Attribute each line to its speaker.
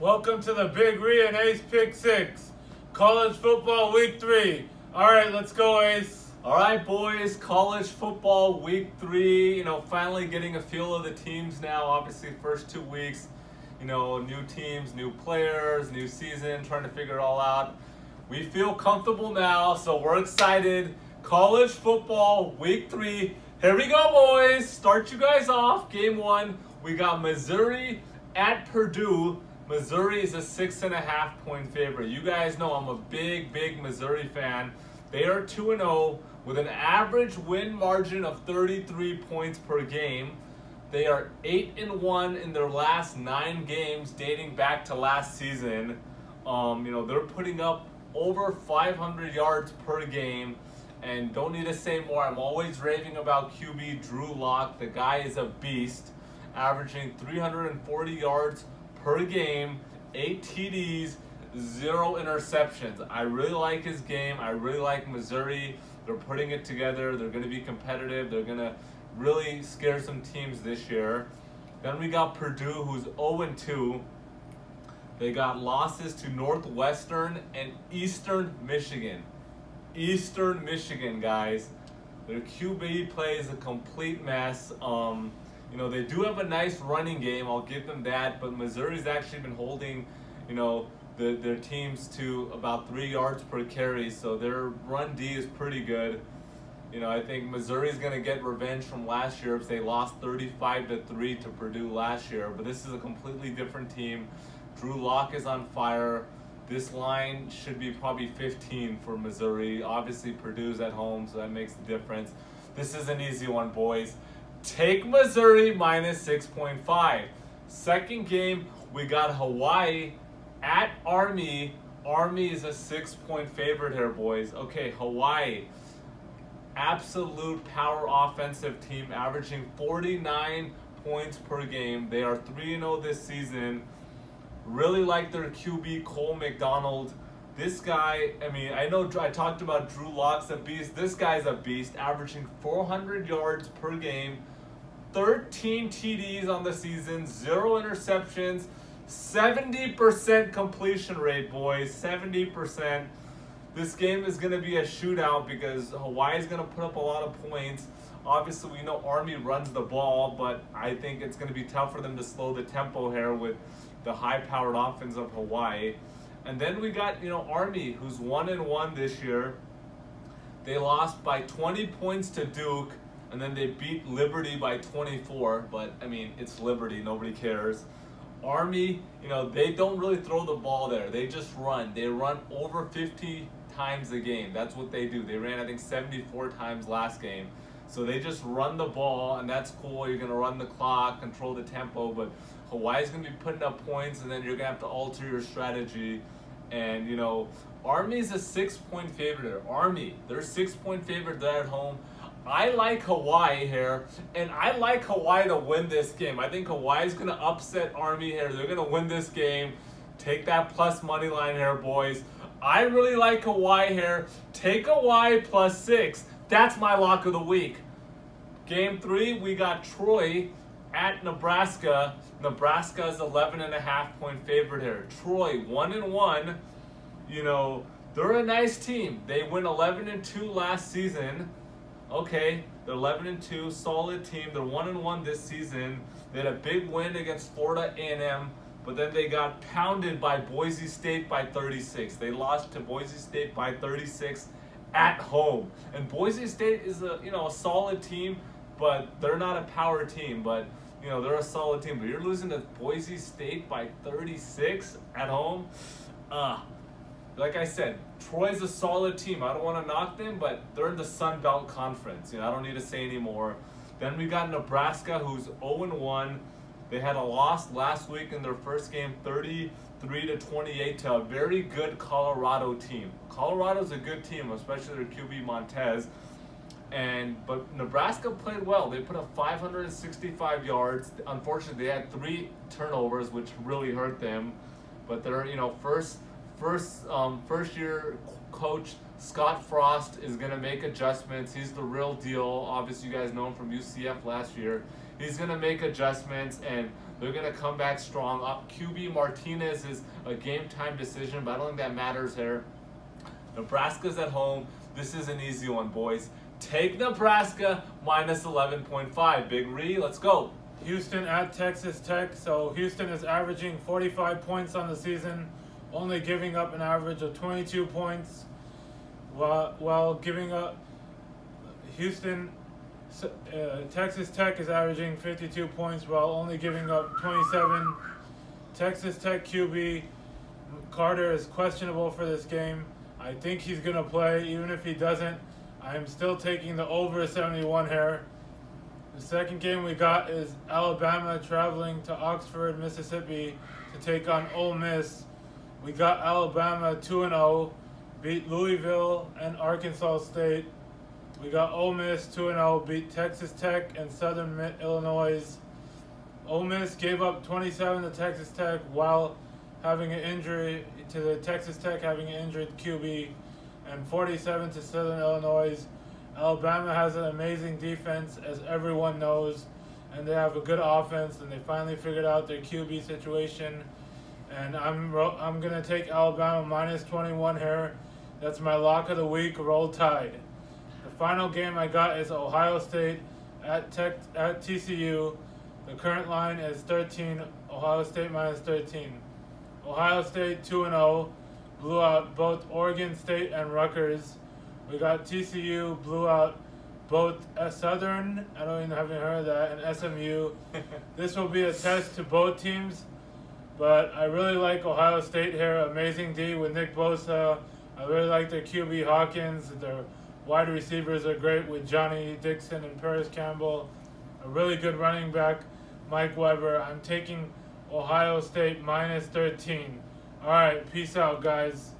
Speaker 1: Welcome to the Big Ree and Ace Pick 6. College football week 3. Alright, let's go, Ace.
Speaker 2: Alright, boys, college football week 3. Finally getting a feel of the teams now. Obviously, first 2 weeks, new teams, new players, new season, trying to figure it all out. We feel comfortable now, so we're excited. College football week 3. Here we go, boys. Start you guys off. Game 1, we got Missouri at Purdue. Missouri is a 6.5 point favorite. You guys know I'm a big Missouri fan. They are 2-0 with an average win margin of 33 points per game. They are 8-1 in their last 9 games dating back to last season. They're putting up over 500 yards per game. And don't need to say more. I'm always raving about QB Drew Lock. The guy is a beast, averaging 340 yards per game, 8 TDs, 0 interceptions. I really like his game. I really like Missouri. They're putting it together. They're going to be competitive. They're going to really scare some teams this year. Then we got Purdue, who's 0-2. They got losses to Northwestern and Eastern Michigan. Eastern Michigan, guys. Their QB play is a complete mess. They do have a nice running game, I'll give them that, but Missouri's actually been holding, their teams to about 3 yards per carry, so their run D is pretty good. I think Missouri's going to get revenge from last year if they lost 35-3 to Purdue last year, but this is a completely different team. Drew Lock is on fire. This line should be probably 15 for Missouri. Obviously, Purdue's at home, so that makes the difference. This is an easy one, boys. Take Missouri minus 6.5. Second game, we got Hawaii at Army. Army is a 6-point favorite here, boys. Okay, Hawaii, absolute power offensive team, averaging 49 points per game. They are 3-0 this season. Really like their QB, Cole McDonald. This guy, I know I talked about Drew Lock's a beast. This guy's a beast, averaging 400 yards per game, 13 TDs on the season, 0 interceptions, 70% completion rate, boys, 70%. This game is going to be a shootout because Hawaii is going to put up a lot of points. Obviously, we know Army runs the ball, but I think it's going to be tough for them to slow the tempo here with the high-powered offense of Hawaii. And then we got, Army, who's 1-1 this year. They lost by 20 points to Duke, and then they beat Liberty by 24. But, it's Liberty. Nobody cares. Army, they don't really throw the ball there. They just run. They run over 50 times a game. That's what they do. They ran, I think, 74 times last game. So they just run the ball, and that's cool. You're going to run the clock, control the tempo, but Hawaii's going to be putting up points, and then you're going to have to alter your strategy. And, Army's a 6-point favorite. Army, they're 6-point favorite. They're at home. I like Hawaii here, and I like Hawaii to win this game. I think Hawaii's going to upset Army here. They're going to win this game. Take that plus money line here, boys. I really like Hawaii here. Take Hawaii plus 6. That's my lock of the week. Game 3, we got Troy at Nebraska. Nebraska is 11.5 point favorite here. Troy, 1-1. They're a nice team. They went 11-2 last season. Okay, they're 11-2, solid team. They're 1-1 this season. They had a big win against Florida A&M, but then they got pounded by Boise State by 36. They lost to Boise State by 36 at home. And Boise State is a solid team, but they're not a power team. But they're a solid team. But you're losing to Boise State by 36 at home. Like I said, Troy's a solid team. I don't want to knock them, but they're in the Sun Belt Conference. I don't need to say anymore. Then we got Nebraska, who's 0-1. They had a loss last week in their first game, 33-28 to a very good Colorado team. Colorado's a good team, especially their QB Montez. But Nebraska played well. They put up 565 yards. Unfortunately, they had 3 turnovers, which really hurt them. But they're first year coach Scott Frost is going to make adjustments. He's the real deal. Obviously, you guys know him from UCF last year. He's going to make adjustments, and They're going to come back strong. QB Martinez is a game-time decision, but I don't think that matters here. Nebraska's at home. This is an easy one, boys. Take Nebraska minus 11.5. Big Ree, let's go.
Speaker 1: Houston at Texas Tech. So Houston is averaging 45 points on the season, only giving up an average of 22 points, while giving up Texas Tech is averaging 52 points while only giving up 27. Texas Tech QB Carter is questionable for this game. I think he's going to play. Even if he doesn't, I'm still taking the over 71 here. The second game we got is Alabama traveling to Oxford, Mississippi to take on Ole Miss. We got Alabama 2-0, beat Louisville and Arkansas State. We got Ole Miss 2-0, beat Texas Tech and Southern Illinois. Ole Miss gave up 27 to Texas Tech while having an injury to the Texas Tech having an injured QB, and 47 to Southern Illinois. Alabama has an amazing defense, as everyone knows, and they have a good offense, and they finally figured out their QB situation. And I'm gonna take Alabama minus 21 here. That's my lock of the week. Roll Tide. The final game I got is Ohio State at TCU. The current line is 13. Ohio State minus 13. Ohio State 2-0, blew out both Oregon State and Rutgers. We got TCU blew out both Southern, I don't even haven't heard of that, and SMU. This will be a test to both teams, but I really like Ohio State here. Amazing D with Nick Bosa. I really like their QB Hawkins. Their wide receivers are great with Johnny Dixon and Paris Campbell. A really good running back, Mike Weber. I'm taking Ohio State minus 13. All right, peace out, guys.